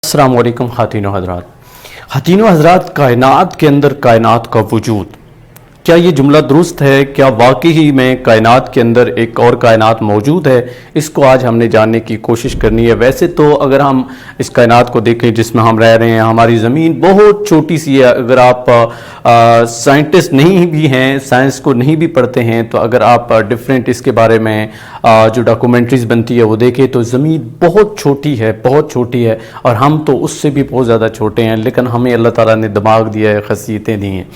अस्सलाम वालेकुम ख़ातीनो हज़रात, कायनात के अंदर कायनात का वजूद, क्या ये जुमला दुरुस्त है? क्या वाकई ही में कायनात के अंदर एक और कायनात मौजूद है? इसको आज हमने जानने की कोशिश करनी है। वैसे तो अगर हम इस कायनात को देखें जिसमें हम रह रहे हैं, हमारी ज़मीन बहुत छोटी सी है। अगर आप साइंटिस्ट नहीं भी हैं, साइंस को नहीं भी पढ़ते हैं, तो अगर आप डिफरेंट इसके बारे में जो डॉक्यूमेंट्रीज़ बनती है वो देखें तो ज़मीन बहुत छोटी है, बहुत छोटी है, और हम तो उससे भी बहुत ज़्यादा छोटे हैं। लेकिन हमें अल्लाह ताला ने दिमाग दिया है, खसीयतें दी हैं।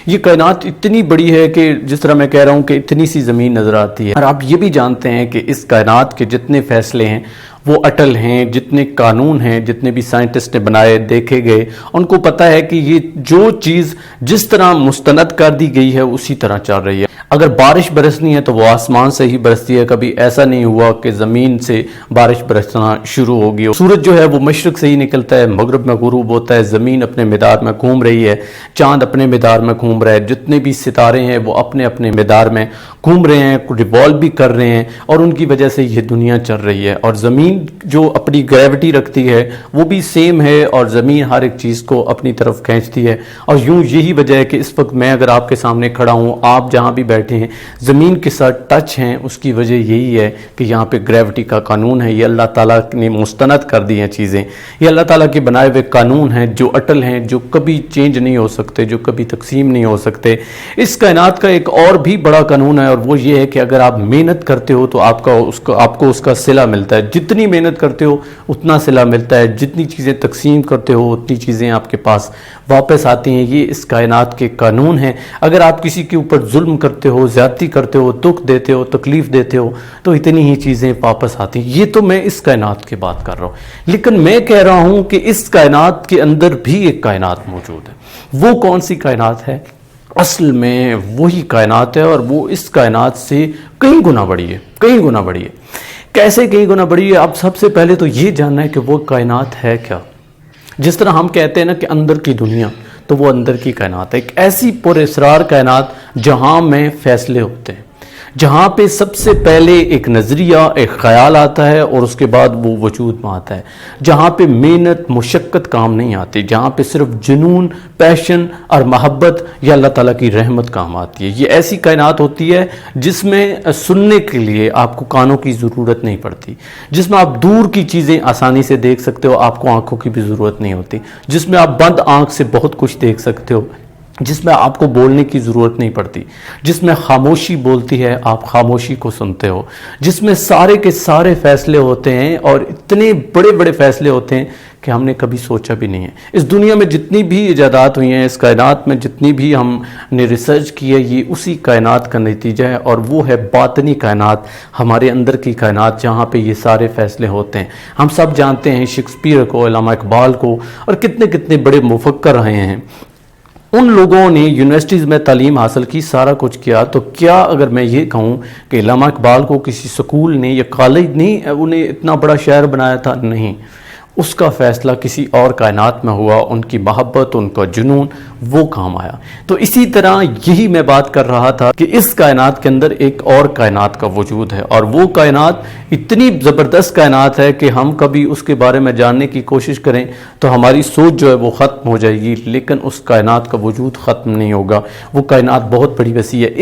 ये कायनात इतनी बड़ी है कि जिस तरह मैं कह रहा हूँ कि इतनी सी ज़मीन नज़र आती है। और आप ये भी जानते हैं कि इस कायनात के जितने फ़ैसले हैं वो अटल हैं, जितने कानून हैं, जितने भी साइंटिस्ट ने बनाए, देखे गए, उनको पता है कि ये जो चीज़ जिस तरह मुस्तनद कर दी गई है उसी तरह चल रही है। अगर बारिश बरसनी है तो वो आसमान से ही बरसती है। कभी ऐसा नहीं हुआ कि ज़मीन से बारिश बरसना शुरू होगी। सूरज जो है वो मशरक़ से ही निकलता है, मगरब में गुरूब होता है, ज़मीन अपने मिदार में घूम रही है, चाँद अपने मिदार में घूम रहा है, जितने भी सितारे हैं वो अपने अपने मिदार में घूम रहे हैं, रिवॉल्व भी कर रहे हैं, और उनकी वजह से ये दुनिया चल रही है। और ज़मीन जो अपनी ग्रेविटी रखती है वो भी सेम है, और ज़मीन हर एक चीज़ को अपनी तरफ खींचती है। और यूँ यही वजह है कि इस वक्त मैं अगर आपके सामने खड़ा हूँ, आप जहाँ भी बैठे हैं ज़मीन के साथ टच हैं, उसकी वजह यही है कि यहाँ पे ग्रेविटी का कानून है। ये अल्लाह ताला ने मुस्तनद कर दी हैं चीज़ें। ये अल्लाह ताला के बनाए हुए कानून हैं जो अटल हैं, जो कभी चेंज नहीं हो सकते, जो कभी तकसीम नहीं हो सकते। इस कायनात का एक और भी बड़ा कानून है, और वो ये है कि अगर आप मेहनत करते हो तो आपको उसका सिला मिलता है। जितनी मेहनत करते हो उतना सिला मिलता है, जितनी चीज़ें तकसीम करते हो उतनी चीज़ें आपके पास वापस आती हैं। ये इस कायनात के कानून हैं। अगर आप किसी के ऊपर जुल्म करते हो, ज़्यादती करते हो, दुख देते हो, तकलीफ़ देते हो, तो इतनी ही चीज़ें वापस आती हैं। ये तो मैं इस कायनात की बात कर रहा हूँ, लेकिन मैं कह रहा हूँ कि इस कायनात के अंदर भी एक कायनात मौजूद है। वो कौन सी कायनात है? असल में वही कायनात है, और वो इस कायनात से कई गुना बड़ी है, कई गुना बड़ी है। कैसे कई गुना बड़ी है? अब सबसे पहले तो ये जानना है कि वो कायनात है क्या। जिस तरह हम कहते हैं ना कि अंदर की दुनिया, तो वो अंदर की कायनात है। एक ऐसी पुरअसरार कायनात जहाँ में फ़ैसले होते हैं, जहाँ पे सबसे पहले एक नज़रिया, एक ख़याल आता है, और उसके बाद वो वजूद में आता है। जहाँ पे मेहनत मुशक्क़त काम नहीं आती, जहाँ पे सिर्फ जुनून, पैशन और मोहब्बत या अल्लाह ताला की रहमत काम आती है। ये ऐसी कायनात होती है जिसमें सुनने के लिए आपको कानों की ज़रूरत नहीं पड़ती, जिसमें आप दूर की चीज़ें आसानी से देख सकते हो, आपको आँखों की भी ज़रूरत नहीं होती, जिसमें आप बंद आँख से बहुत कुछ देख सकते हो, जिसमें आपको बोलने की ज़रूरत नहीं पड़ती, जिसमें खामोशी बोलती है, आप खामोशी को सुनते हो, जिसमें सारे के सारे फ़ैसले होते हैं, और इतने बड़े बड़े फ़ैसले होते हैं कि हमने कभी सोचा भी नहीं है। इस दुनिया में जितनी भी इजादात हुई हैं, इस कायनात में जितनी भी हमने रिसर्च की है, ये उसी कायनात का नतीजा है, और वो है बातनी कायनात, हमारे अंदर की कायनात, जहाँ पे ये सारे फ़ैसले होते हैं। हम सब जानते हैं शेक्सपियर को, अल्लामा इकबाल को, और कितने कितने बड़े मुफक्कर रहे हैं। उन लोगों ने यूनिवर्सिटीज़ में तालीम हासिल की, सारा कुछ किया, तो क्या अगर मैं ये कहूँ कि अल्लामा इकबाल को किसी स्कूल ने या कॉलेज ने उन्हें इतना बड़ा शायर बनाया था? नहीं, उसका फ़ैसला किसी और कायनात में हुआ। उनकी मोहब्बत, उनका जुनून, वो काम आया। तो इसी तरह यही मैं बात कर रहा था कि इस कायनात के अंदर एक और कायनात का वजूद है, और वो कायनात इतनी ज़बरदस्त कायनात है कि हम कभी उसके बारे में जानने की कोशिश करें तो हमारी सोच जो है वो ख़त्म हो जाएगी, लेकिन उस कायनात का वजूद ख़त्म नहीं होगा। वो कायनात बहुत बड़ी वसी है।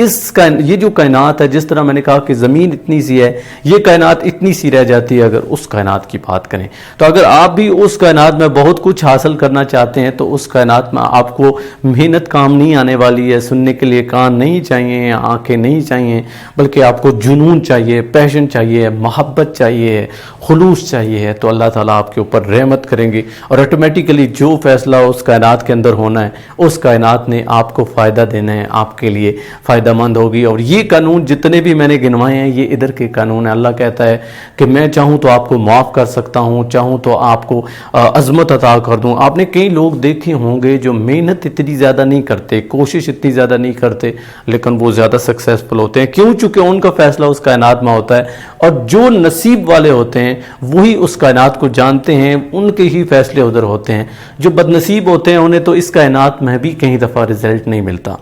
ये जो कायनात है, जिस तरह मैंने कहा कि ज़मीन इतनी सी है, ये कायनात इतनी सी रह जाती है अगर उस कायनात की बात करें। तो अगर आप भी उस कायनात में बहुत कुछ हासिल करना चाहते हैं तो उस कायनात में आपको मेहनत काम नहीं आने वाली है। सुनने के लिए कान नहीं चाहिए, आंखें नहीं चाहिए, बल्कि आपको जुनून चाहिए, पैशन चाहिए, मोहब्बत चाहिए, खुलूस चाहिए। तो अल्लाह ताला आपके ऊपर रहमत करेंगे, और ऑटोमेटिकली जो फैसला उस कायनात के अंदर होना है, उस कायनात ने आपको फ़ायदा देना है, आपके लिए फ़ायदेमंद होगी। और ये कानून जितने भी मैंने गिनवाए हैं, ये इधर के कानून है। अल्लाह कहता है कि मैं चाहूँ तो आपको माफ़ कर सकता हूँ, चाहूँ तो आपको अज़मत अता कर दूँ। आपने कई लोग देखे होंगे जो मेहनत इतनी ज़्यादा नहीं करते, कोशिश इतनी ज़्यादा नहीं करते, लेकिन वो ज़्यादा सक्सेसफुल होते हैं। क्यों? चूँकि उनका फ़ैसला उस कायनात में होता है, और जो नसीब वाले होते हैं वही उस कायनात को जानते हैं, उनके ही फ़ैसले उधर होते हैं। जो बदनसीब होते हैं उन्हें तो इस कायनात में भी कई दफ़ा रिज़ल्ट नहीं मिलता।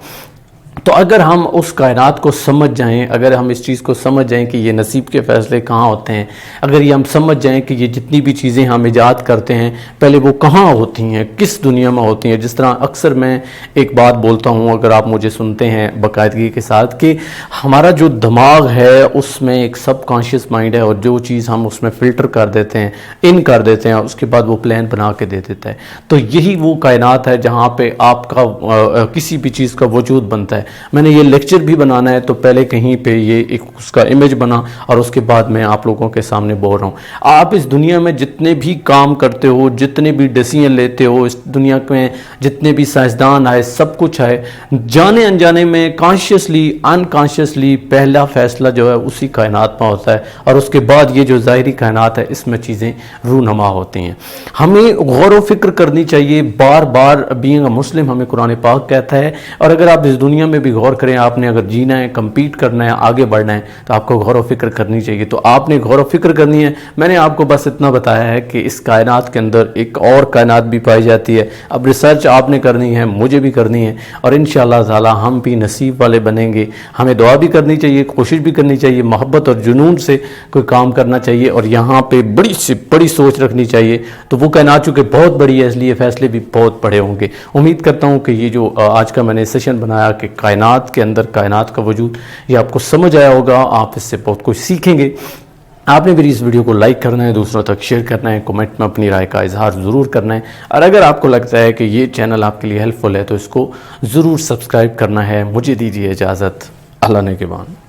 تو اگر ہم اس کائنات کو سمجھ جائیں، اگر ہم اس چیز کو سمجھ جائیں کہ یہ نصیب کے فیصلے کہاں ہوتے ہیں، اگر یہ ہم سمجھ جائیں کہ یہ جتنی بھی چیزیں ہم ایجاد کرتے ہیں پہلے وہ کہاں ہوتی ہیں، کس دنیا میں ہوتی ہیں. جس طرح اکثر میں ایک بات بولتا ہوں، اگر آپ مجھے سنتے ہیں باقاعدگی کے ساتھ، کہ ہمارا جو دماغ ہے اس میں ایک سب کانشیس مائنڈ ہے، اور جو چیز ہم اس میں فلٹر کر دیتے ہیں، ان کر دیتے ہیں، اس کے بعد وہ پلان بنا کے دے دیتا ہے. تو یہی وہ کائنات ہے جہاں پہ آپ کا کسی بھی چیز کا وجود بنتا ہے. میں نے یہ لیکچر بھی بنانا ہے تو پہلے کہیں پہ یہ ایک اس کا امیج بنا، اور اس کے بعد میں آپ لوگوں کے سامنے بول رہا ہوں. آپ اس دنیا میں جتنے بھی کام کرتے ہو، جتنے بھی ڈیسیژن لیتے ہو، اس دنیا میں جتنے بھی سائنسدان آئے، سب کچھ آئے، جانے انجانے میں کانشیسلی انکانشیسلی پہلا فیصلہ جو ہے اسی کائنات میں ہوتا ہے، اور اس کے بعد یہ جو ظاہری کائنات ہے اس میں چیزیں رونما ہوتی ہیں. ہمیں غور و فکر کرنی چاہیے بار بار. بینگ اے مسلم ہمیں قرآن پاک کہتا ہے، اور اگر آپ اس دنیا میں بھی غور کریں، آپ نے اگر جینا ہے، کمپیٹ کرنا ہے، آگے بڑھنا ہے، تو آپ کو غور و فکر کرنی چاہیے. تو آپ نے غور و فکر کرنی ہے. میں نے آپ کو بس اتنا بتایا ہے کہ اس کائنات کے اندر ایک اور کائنات بھی پائی جاتی ہے. اب ریسرچ آپ نے کرنی ہے، مجھے بھی کرنی ہے، اور انشاءاللہ تعالی ہم بھی نصیب والے بنیں گے. ہمیں دعا بھی کرنی چاہیے، کوشش بھی کرنی چاہیے، محبت اور جنون سے کوئی کام کرنا چاہیے، اور یہاں پہ بڑی سے بڑی سوچ رکھنی چاہیے. تو وہ کائنات چونکہ بہت بڑی ہے، اس لیے فیصلے بھی بہت بڑے ہوں گے. امید کرتا ہوں کہ یہ جو آج کا میں نے سیشن بنایا کہ کائنات کے اندر کائنات کا وجود، یہ آپ کو سمجھ آیا ہوگا. آپ اس سے بہت کچھ سیکھیں گے. آپ نے میری اس ویڈیو کو لائک کرنا ہے، دوسروں تک شیئر کرنا ہے، کمنٹ میں اپنی رائے کا اظہار ضرور کرنا ہے، اور اگر آپ کو لگتا ہے کہ یہ چینل آپ کے لیے ہیلپ فل ہے تو اس کو ضرور سبسکرائب کرنا ہے. مجھے دیجیے اجازت. اللہ نگہبان.